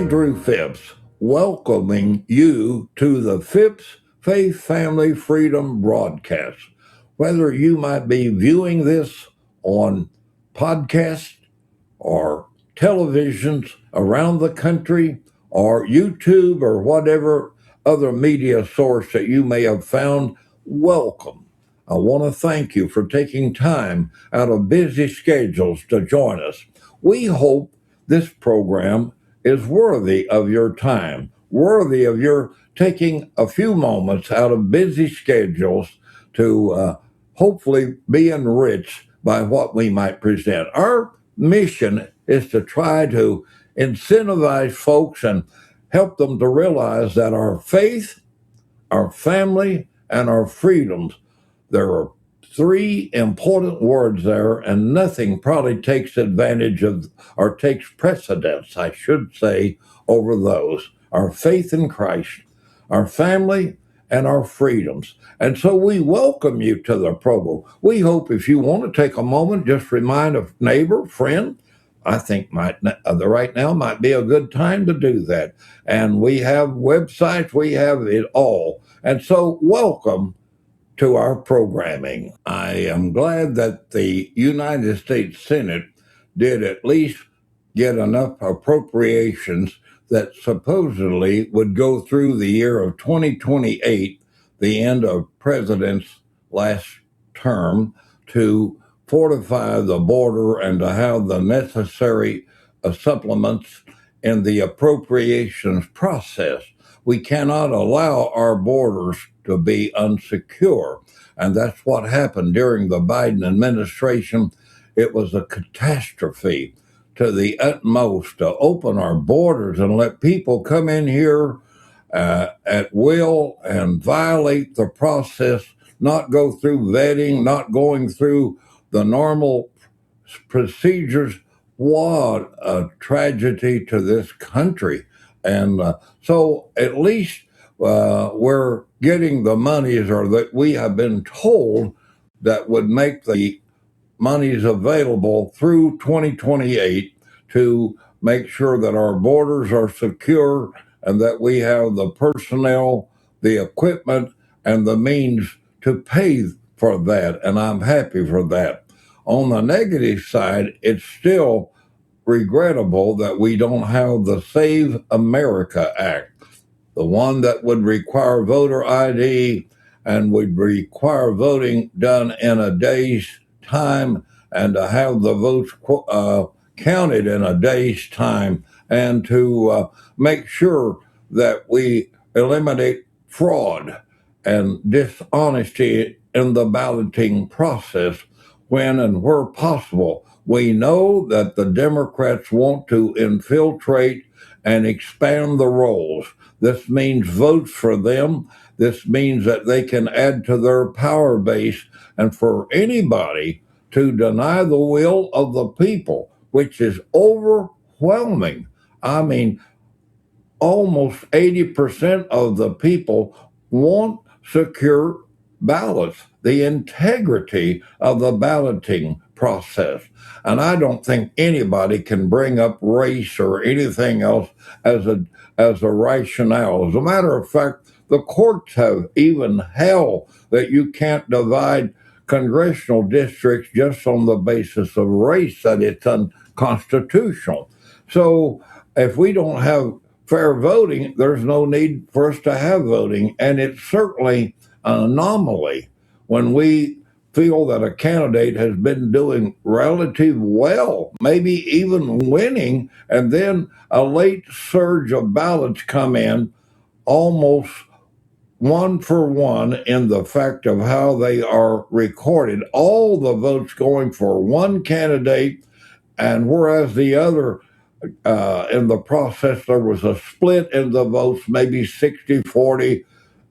Andrew Phipps, welcoming you to the Phipps Faith Family Freedom broadcast. Whether you might be viewing this on podcast or televisions around the country or YouTube or whatever other media source that you may have found, welcome. I want to thank you for taking time out of busy schedules to join us. We hope this program is worthy of your time, worthy of your taking a few moments out of busy schedules to hopefully be enriched by what we might present. Our mission is to try to incentivize folks and help them to realize that our faith, our family, and our freedoms, there are three important words there, and nothing probably takes advantage of or takes precedence, I should say, over those. Our faith in Christ, our family, and our freedoms. And so we welcome you to the program. We hope if you want to take a moment, just remind a neighbor, friend, I think right now might be a good time to do that. And we have websites, we have it all. And so welcome to our programming. I am glad that the United States Senate did at least get enough appropriations that supposedly would go through the year of 2028, the end of President's last term, to fortify the border and to have the necessary supplements in the appropriations process. We cannot allow our borders to be unsecure. And that's what happened during the Biden administration. It was a catastrophe to the utmost to open our borders and let people come in here at will and violate the process, not go through vetting, not going through the normal procedures. What a tragedy to this country. And so at least we're getting the monies, or that we have been told that would make the monies available through 2028 to make sure that our borders are secure and that we have the personnel, the equipment, and the means to pay for that. And I'm happy for that. On the negative side, it's still regrettable that we don't have the Save America Act, the one that would require voter ID and would require voting done in a day's time and to have the votes counted in a day's time, and to make sure that we eliminate fraud and dishonesty in the balloting process when and where possible. We know that the Democrats want to infiltrate and expand the rolls. This means votes for them. This means that they can add to their power base, and for anybody to deny the will of the people, which is overwhelming. I mean, almost 80% of the people want secure ballots, the integrity of the balloting process. And I don't think anybody can bring up race or anything else as a rationale. As a matter of fact, the courts have even held that you can't divide congressional districts just on the basis of race, that it's unconstitutional. So if we don't have fair voting, there's no need for us to have voting. And it's certainly an anomaly when we feel that a candidate has been doing relatively well, maybe even winning, and then a late surge of ballots come in, almost one for one in the fact of how they are recorded. All the votes going for one candidate, and whereas the other, in the process, there was a split in the votes, maybe 60-40,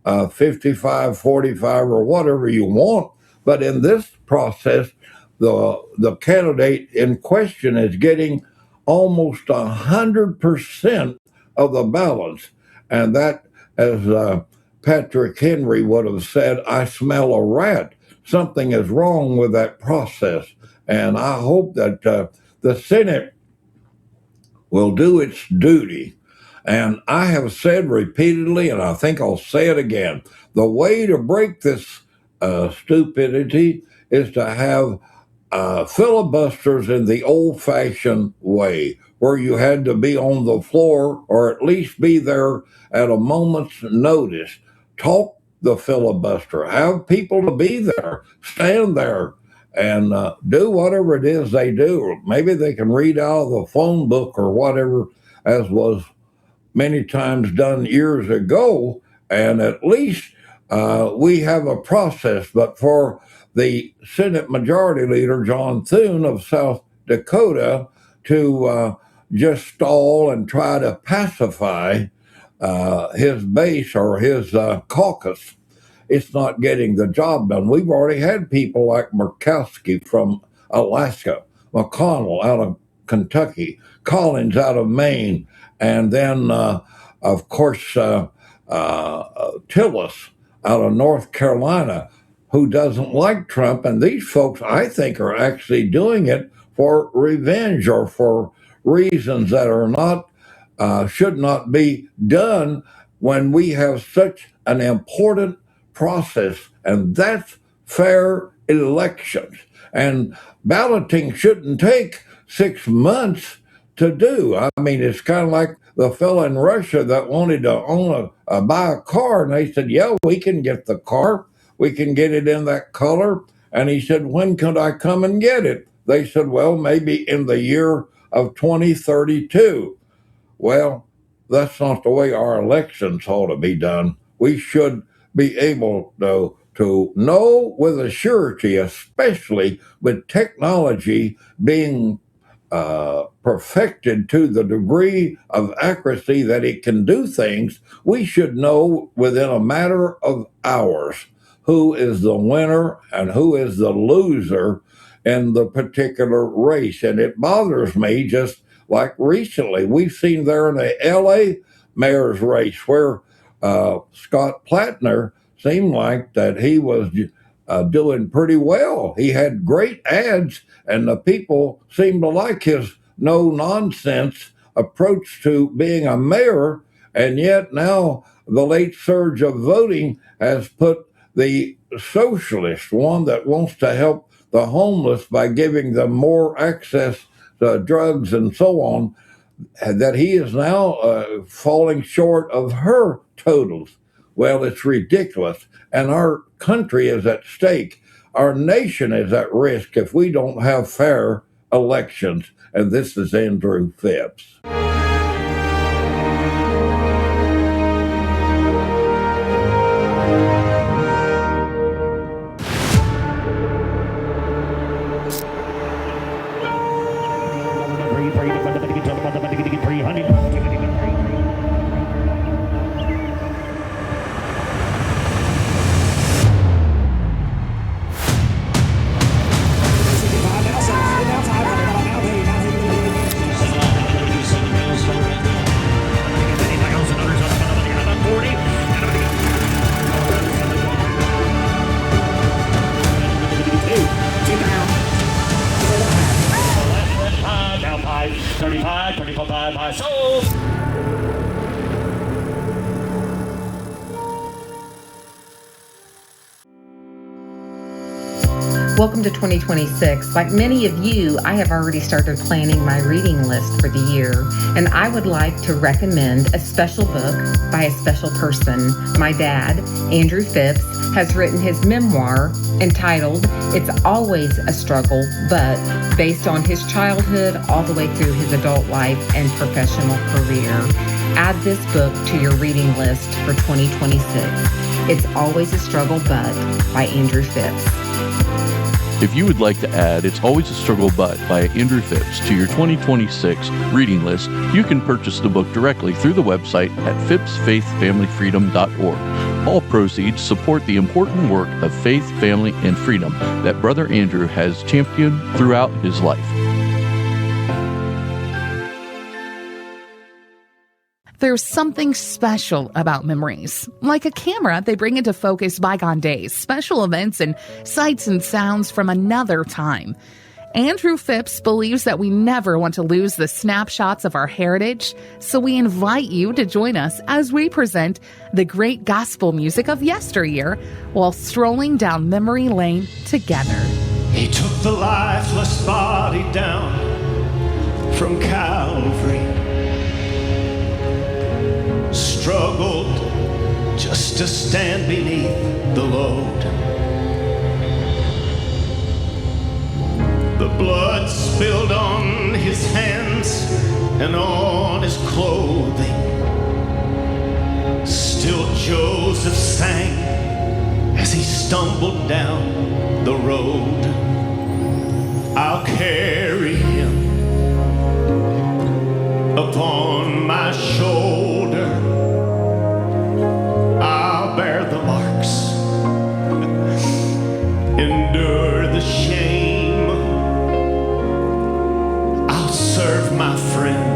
55-45, or whatever you want. But in this process, the candidate in question is getting almost 100% of the ballots. And that, as Patrick Henry would have said, I smell a rat. Something is wrong with that process. And I hope that the Senate will do its duty And I have said repeatedly, and I think I'll say it again, the way to break this stupidity is to have filibusters in the old-fashioned way, where you had to be on the floor or at least be there at a moment's notice. Talk the filibuster, have people to be there, stand there, and do whatever it is they do. Maybe they can read out of the phone book or whatever, as was many times done years ago, and at least we have a process. But for the Senate Majority Leader, John Thune of South Dakota, to just stall and try to pacify his base or his caucus, it's not getting the job done. We've already had people like Murkowski from Alaska, McConnell out of Kentucky, Collins out of Maine, and then, of course, Tillis out of North Carolina, who doesn't like Trump. And these folks, I think, are actually doing it for revenge or for reasons that are not, should not be done when we have such an important process, and that's fair elections. And balloting shouldn't take 6 months to do. I mean, it's kind of like the fellow in Russia that wanted to buy a car, and they said, yeah, we can get the car. We can get it in that color. And he said, when could I come and get it? They said, well, maybe in the year of 2032. Well, that's not the way our elections ought to be done. We should be able to know with a surety, especially with technology being perfected to the degree of accuracy that it can do things, we should know within a matter of hours who is the winner and who is the loser in the particular race. And it bothers me, just like recently, we've seen there in the LA mayor's race where Scott Plattner seemed like that he was doing pretty well. He had great ads, and the people seemed to like his no-nonsense approach to being a mayor. And yet now the late surge of voting has put the socialist, one that wants to help the homeless by giving them more access to drugs and so on, that he is now falling short of her totals. Well, it's ridiculous. And our country is at stake. Our nation is at risk if we don't have fair elections. And this is Andrew Phipps. Welcome to 2026. Like many of you, I have already started planning my reading list for the year, and I would like to recommend a special book by a special person. My dad, Andrew Phipps, has written his memoir entitled It's Always a Struggle, but based on his childhood all the way through his adult life and professional career. Add this book to your reading list for 2026. It's Always a Struggle, but by Andrew Phipps. If you would like to add It's Always a Struggle But by Andrew Phipps to your 2026 reading list, you can purchase the book directly through the website at phippsfaithfamilyfreedom.org. All proceeds support the important work of faith, family, and freedom that Brother Andrew has championed throughout his life. There's something special about memories. Like a camera, they bring into focus bygone days, special events, and sights and sounds from another time. Andrew Phipps believes that we never want to lose the snapshots of our heritage, so we invite you to join us as we present the great gospel music of yesteryear while strolling down memory lane together. He took the lifeless body down from Calvary, struggled just to stand beneath the load. The blood spilled on his hands and on his clothing. Still Joseph sang as he stumbled down the road. I'll carry him upon my shoulder. I'll bear the marks, endure the shame. Serve my friend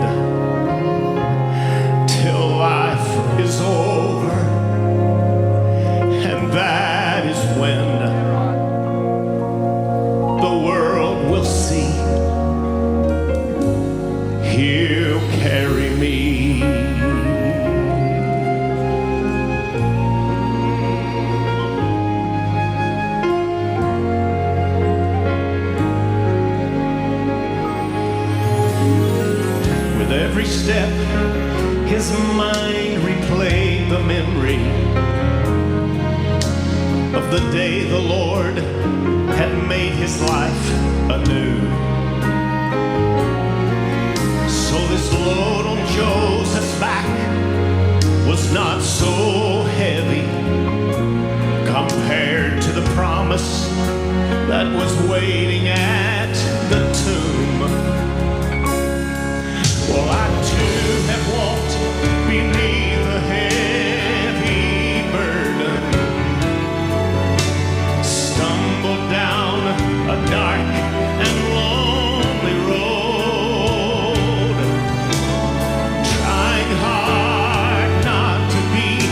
till life is over, and that is when the world will see he'll carry me. Every step, his mind replayed the memory of the day the Lord had made his life anew. So this load on Joseph's back was not so heavy compared to the promise that was waiting at the tomb. Well, I too have walked beneath a heavy burden, stumbled down a dark and lonely road, trying hard not to be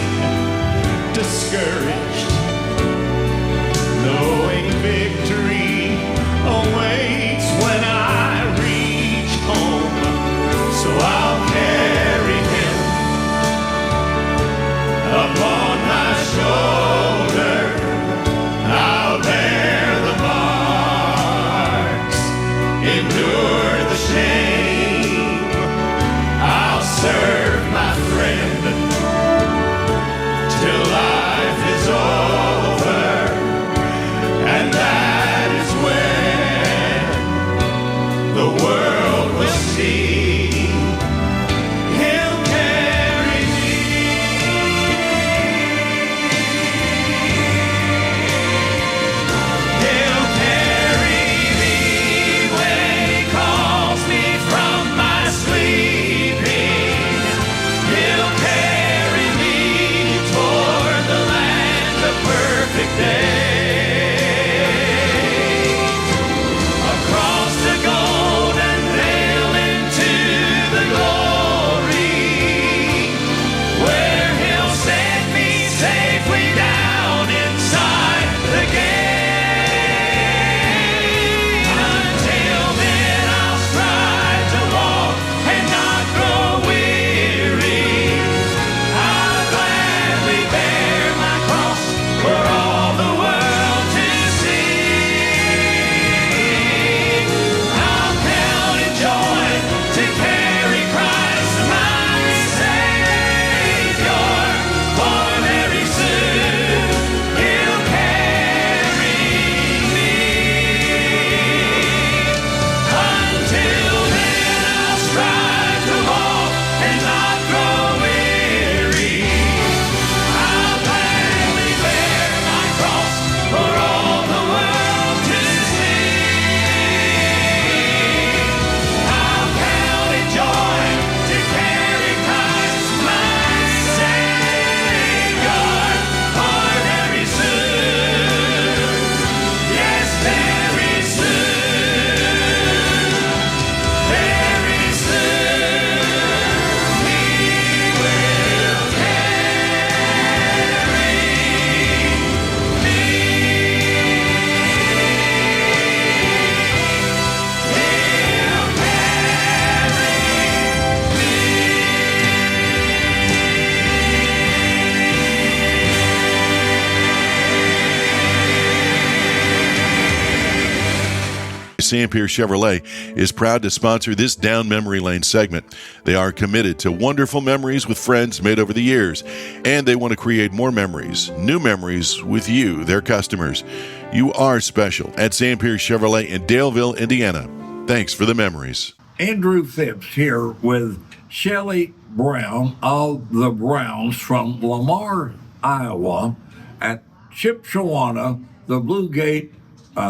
Sam Pierce Chevrolet is proud to sponsor this Down Memory Lane segment. They are committed to wonderful memories with friends made over the years, and they want to create more memories, new memories with you, their customers. You are special at Sam Pierce Chevrolet in Daleville, Indiana. Thanks for the memories. Andrew Phipps here with Shelley Brown of the Browns from Lamar, Iowa, at Shipshewana, the Blue Gate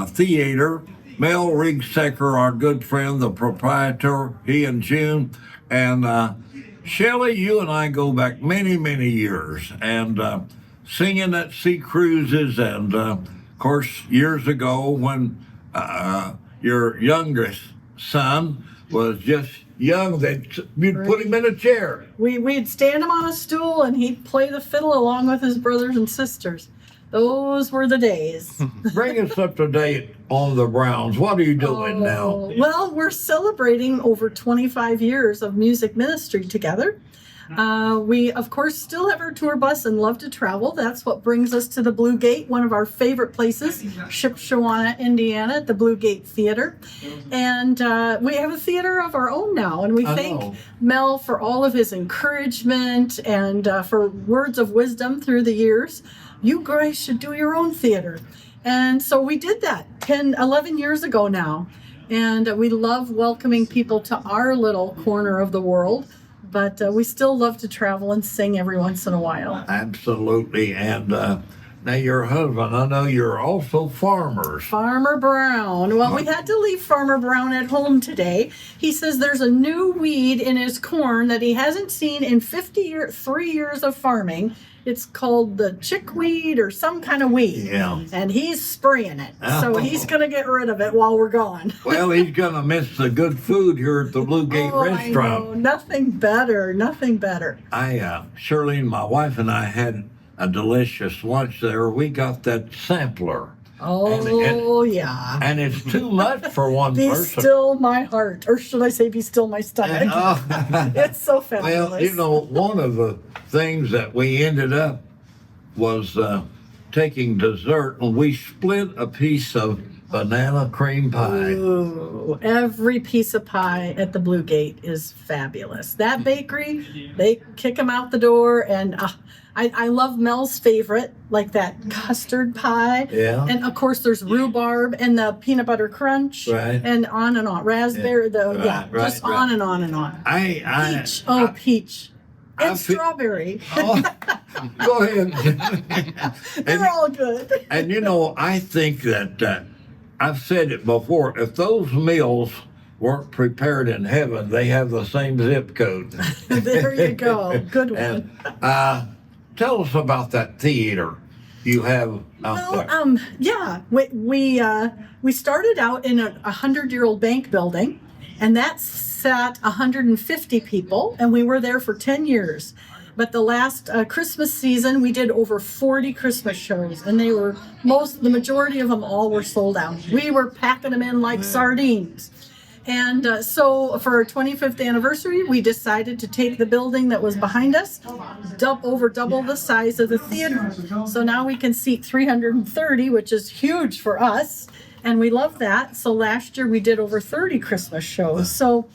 Theater. Mel Rigsecker, our good friend, the proprietor, he and June. And Shelley, you and I go back many, many years, and singing at sea cruises, and of course, years ago when your youngest son was just young, you'd put him in a chair. We'd stand him on a stool and he'd play the fiddle along with his brothers and sisters. Those were the days. Bring us up to date on the Browns. What are you doing now? Well, we're celebrating over 25 years of music ministry together. We, of course, still have our tour bus and love to travel. That's what brings us to the Blue Gate, one of our favorite places, Shipshewana, Indiana, at the Blue Gate Theater. And we have a theater of our own now. And we thank Mel for all of his encouragement and for words of wisdom through the years. You guys should do your own theater. And so we did that 11 years ago now. And we love welcoming people to our little corner of the world. But we still love to travel and sing every once in a while. Absolutely. And now your husband, I know you're also farmers. Farmer Brown. Well, we had to leave Farmer Brown at home today. He says there's a new weed in his corn that he hasn't seen in 3 years of farming. It's called the chickweed or some kind of weed. Yeah. And he's spraying it. So he's going to get rid of it while we're gone. Well, he's going to miss the good food here at the Blue Gate restaurant. I know. Nothing better. Nothing better. Shirley, my wife and I had a delicious lunch there. We got that sampler. Oh, yeah. And it's too much for one person. Be still my heart. Or should I say be still my stomach? It's so fabulous. Well, you know, one of the things that we ended up was taking dessert, and we split a piece of banana cream pie. Ooh, every piece of pie at the Blue Gate is fabulous. That bakery, they kick them out the door, and I love Mel's favorite, like that custard pie. Yeah. And of course there's rhubarb and the peanut butter crunch. Right. And on and on. Raspberry, just on and on and on. Peach. Peach. And strawberry. Go ahead. They're all good. And you know, I think that I've said it before, if those meals weren't prepared in heaven, they have the same zip code. There you go. Good one. And, tell us about that theater you have out there. Yeah, we started out in a 100-year-old bank building, and that sat 150 people, and we were there for 10 years. But the last Christmas season, we did over 40 Christmas shows, and the majority of them all were sold out. We were packing them in like sardines. And so for our 25th anniversary, we decided to take the building that was behind us, double the size of the theater. So now we can seat 330, which is huge for us. And we love that. So last year we did over 30 Christmas shows. So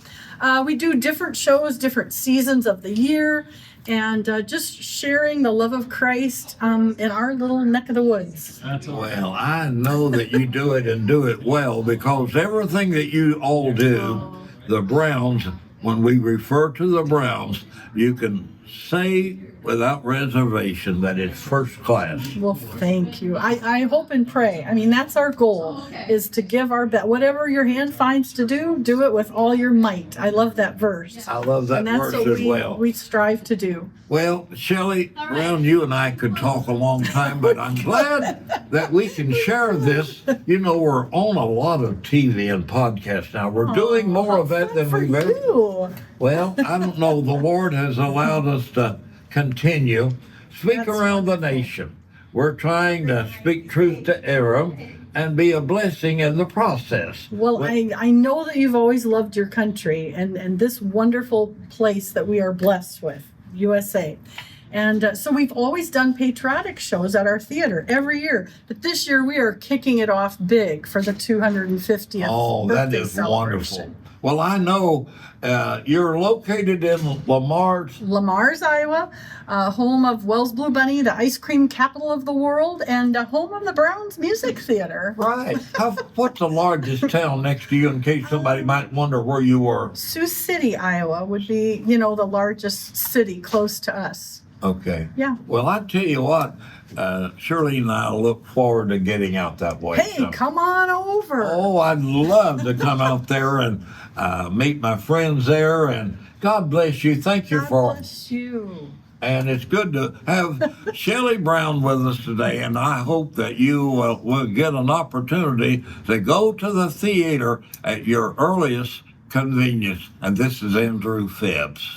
we do different shows, different seasons of the year, and just sharing the love of Christ in our little neck of the woods. Well, I know that you do it and do it well, because everything that you all do, the Browns, when we refer to the Browns, you can say without reservation that it's first class. Well, thank you. I hope and pray. I mean, that's our goal, is to give our best. Whatever your hand finds to do it with all your might. I love that verse. I love that verse as well. We strive to do. Well, Shelley, Brown, you and I could talk a long time, but I'm glad that we can share this. You know, we're on a lot of TV and podcasts now. We're doing more of that than we've ever. Well, I don't know. The Lord has allowed us to continue. Speak around the nation. We're trying to speak truth to error and be a blessing in the process. Well, I know that you've always loved your country and this wonderful place that we are blessed with, USA. And so we've always done patriotic shows at our theater every year. But this year we are kicking it off big for the 250th Oh, that birthday is celebration. wonderful. Well, I know you're located in Lamar's, Iowa, home of Wells Blue Bunny, the ice cream capital of the world, and home of the Browns Music Theater. Right. What's the largest town next to you, in case somebody might wonder where you were? Sioux City, Iowa would be, the largest city close to us. Okay. Yeah. Well, I tell you what, Shirley and I look forward to getting out that way. Hey, come on over. Oh, I'd love to come out there and meet my friends there. And God bless you. Thank you God bless you. And it's good to have Shelley Brown with us today. And I hope that you will get an opportunity to go to the theater at your earliest convenience. And this is Andrew Phipps.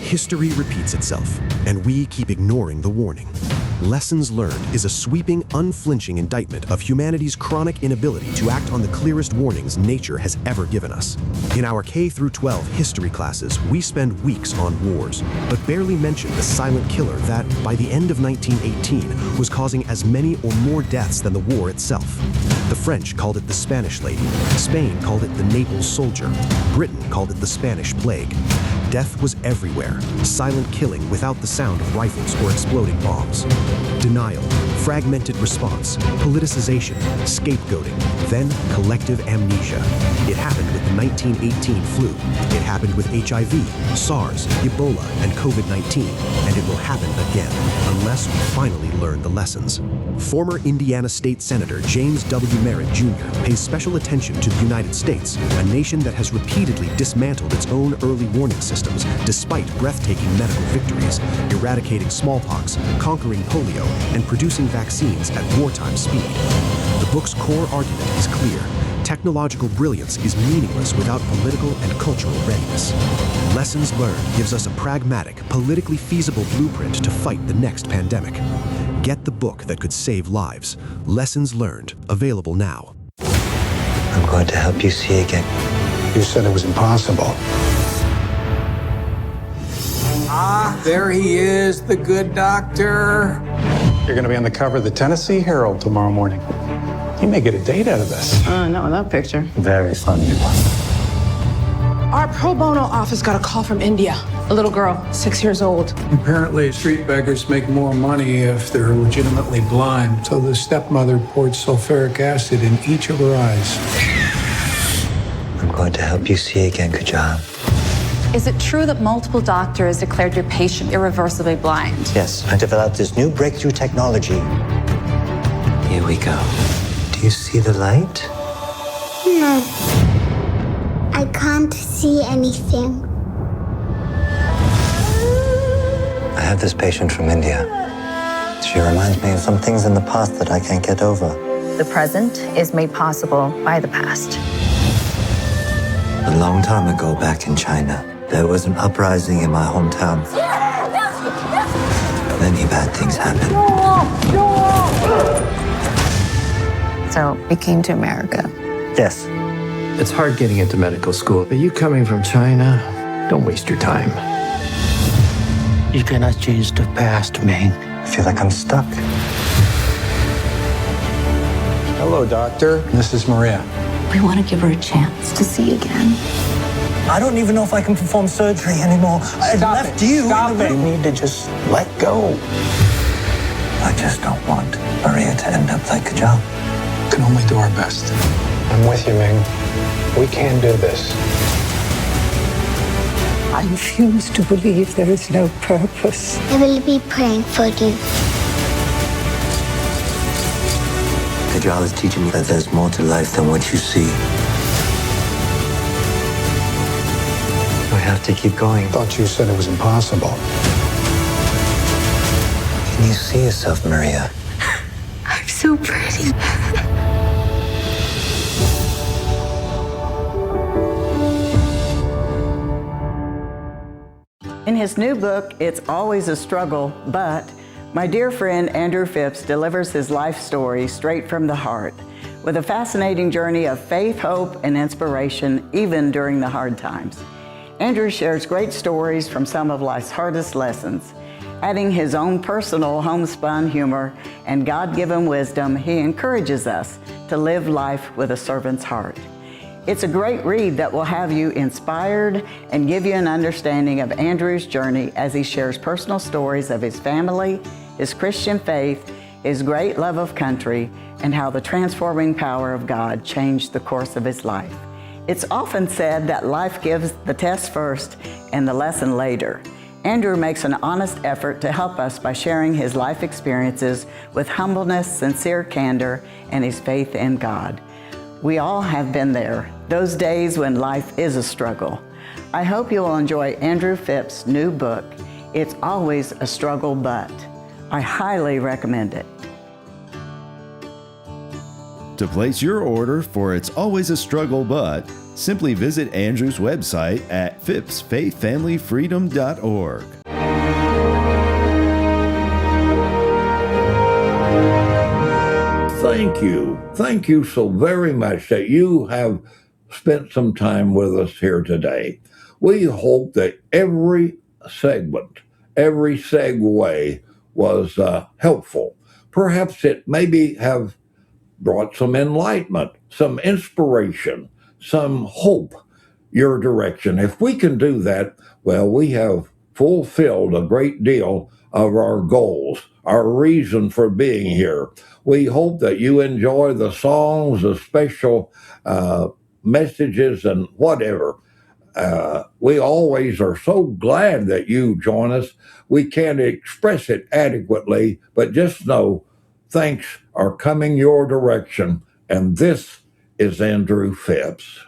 History repeats itself, and we keep ignoring the warning. Lessons Learned is a sweeping, unflinching indictment of humanity's chronic inability to act on the clearest warnings nature has ever given us. In our K-12 history classes, we spend weeks on wars, but barely mention the silent killer that, by the end of 1918, was causing as many or more deaths than the war itself. The French called it the Spanish Lady, Spain called it the Naples Soldier, Britain called it the Spanish Plague. Death was everywhere, silent killing without the sound of rifles or exploding bombs. Denial, fragmented response, politicization, scapegoating, then collective amnesia. It happened with the 1918 flu. It happened with HIV, SARS, Ebola, and COVID-19, and it will happen again, unless we finally learn the lessons. Former Indiana State Senator James W. Merritt Jr. pays special attention to the United States, a nation that has repeatedly dismantled its own early warning systems despite breathtaking medical victories, eradicating smallpox, conquering polio, and producing vaccines at wartime speed. The book's core argument is clear. Technological brilliance is meaningless without political and cultural readiness. Lessons Learned gives us a pragmatic, politically feasible blueprint to fight the next pandemic. Get the book that could save lives. Lessons Learned, available now. I'm going to help you see again. You said it was impossible. Ah, there he is, the good doctor. You're going to be on the cover of the Tennessee Herald tomorrow morning. You may get a date out of this. Not with that picture. Very funny. Our pro bono office got a call from India. A little girl, 6 years old. Apparently, street beggars make more money if they're legitimately blind. So the stepmother poured sulfuric acid in each of her eyes. I'm going to help you see again, Kajal. Is it true that multiple doctors declared your patient irreversibly blind? Yes, I developed this new breakthrough technology. Here we go. Do you see the light? No. I can't see anything. I have this patient from India. She reminds me of some things in the past that I can't get over. The present is made possible by the past. A long time ago back in China, there was an uprising in my hometown. Many bad things happened. So we came to America. Yes. It's hard getting into medical school, but you coming from China, don't waste your time. You cannot change the past, Ming. I feel like I'm stuck. Hello, doctor. This is Maria. We want to give her a chance to see again. I don't even know if I can perform surgery anymore. I left you. Stop it. You need to just let go. I just don't want Maria to end up like Kajal. We can only do our best. I'm with you, Ming. We can do this. I refuse to believe there is no purpose. I will be praying for you. Kajal is teaching me that there's more to life than what you see. We have to keep going. Thought you said it was impossible. Can you see yourself, Maria? I'm so pretty. In his new book, It's Always a Struggle, but my dear friend Andrew Phipps delivers his life story straight from the heart. with a fascinating journey of faith, hope, and inspiration, even during the hard times. Andrew shares great stories from some of life's hardest lessons. Adding his own personal homespun humor and God-given wisdom, he encourages us to live life with a servant's heart. It's a great read that will have you inspired and give you an understanding of Andrew's journey as he shares personal stories of his family, his Christian faith, his great love of country, and how the transforming power of God changed the course of his life. It's often said that life gives the test first and the lesson later. Andrew makes an honest effort to help us by sharing his life experiences with humbleness, sincere candor, and his faith in God. We all have been there, those days when life is a struggle. I hope you will enjoy Andrew Phipps' new book, It's Always a Struggle But. I highly recommend it. To place your order for It's Always a Struggle But, simply visit Andrew's website at phippsfaithfamilyfreedom.org. Thank you so very much that you have spent some time with us here today. We hope that every segment, every segue was helpful. Perhaps it maybe have brought some enlightenment, some inspiration, some hope your direction. If we can do that, well, we have fulfilled a great deal of our goals, our reason for being here. We hope that you enjoy the songs, the special messages, and whatever. We always are so glad that you join us. We can't express it adequately, but just know thanks are coming your direction. And this is Andrew Phipps.